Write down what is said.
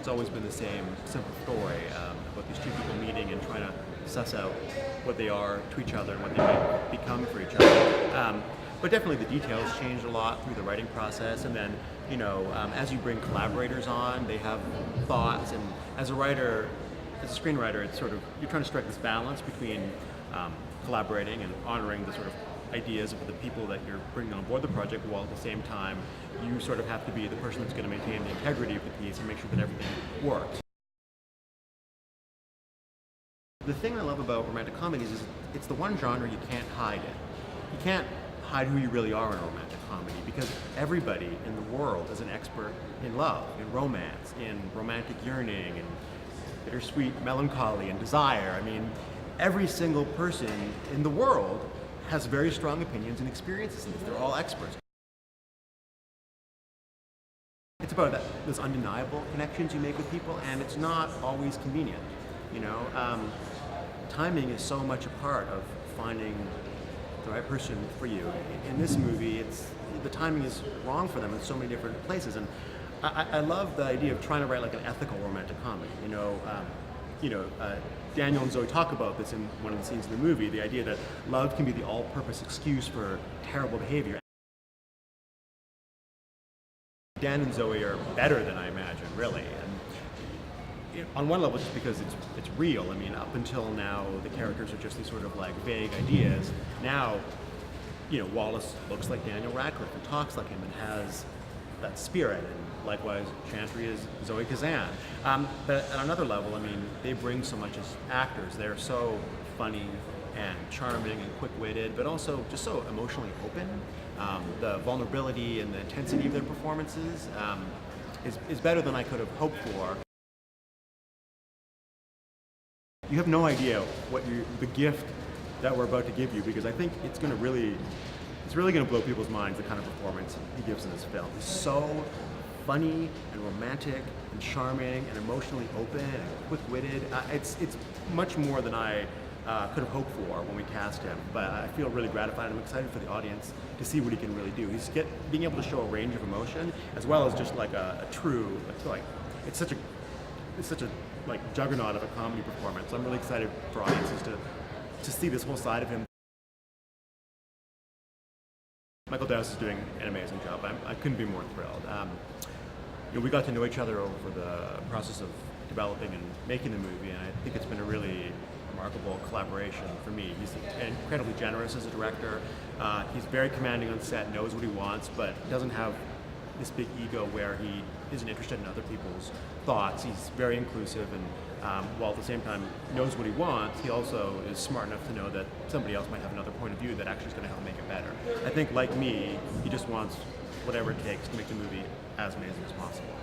It's always been the same simple story about these two people meeting and trying to suss out what they are to each other and what they might become for each other. But definitely the details changed a lot through the writing process, and then, as you bring collaborators on, they have thoughts, and as a writer, as a screenwriter, it's sort of, you're trying to strike this balance between collaborating and honoring the sort of ideas of the people that you're bringing on board the project, while at the same time, you sort of have to be the person that's going to maintain the integrity of the piece and make sure that everything works. The thing I love about romantic comedies is it's the one genre you can't hide in. You can't hide who you really are in a romantic comedy, because everybody in the world is an expert in love, in romance, in romantic yearning, and bittersweet melancholy and desire. I mean, every single person in the world has very strong opinions and experiences in this. They're all experts. It's about those undeniable connections you make with people, and it's not always convenient. Timing is so much a part of finding the right person for you. In this movie, the timing is wrong for them in so many different places, and I love the idea of trying to write like an ethical romantic comedy. Daniel and Zoe talk about this in one of the scenes in the movie, the idea that love can be the all-purpose excuse for terrible behavior. Dan and Zoe are better than I imagined, really. And on one level, just because it's real. I mean, up until now, the characters are just these sort of like vague ideas. Now, Wallace looks like Daniel Radcliffe and talks like him and has that spirit, and likewise Chantry is Zoe Kazan. But at another level, I mean, they bring so much as actors. They're so funny and charming and quick-witted, but also just so emotionally open. The vulnerability and the intensity of their performances is better than I could have hoped for. You have no idea what the gift that we're about to give you, because I think it's really going to blow people's minds, the kind of performance he gives in this film. He's so funny and romantic and charming and emotionally open and quick-witted. It's much more than I could have hoped for when we cast him, but I feel really gratified. I'm excited for the audience to see what he can really do. He's being able to show a range of emotion, as well as just like a true, it's such a like juggernaut of a comedy performance. So I'm really excited for audiences to see this whole side of him. Michael Dowse is doing an amazing job. I couldn't be more thrilled. We got to know each other over the process of developing and making the movie, and I think it's been a really remarkable collaboration for me. He's incredibly generous as a director. He's very commanding on set, knows what he wants, but doesn't have this big ego where he isn't interested in other people's thoughts. He's very inclusive, and while at the same time knows what he wants, he also is smart enough to know that somebody else might have another point of view that actually is going to help make it better. I think, like me, he just wants whatever it takes to make the movie as amazing as possible.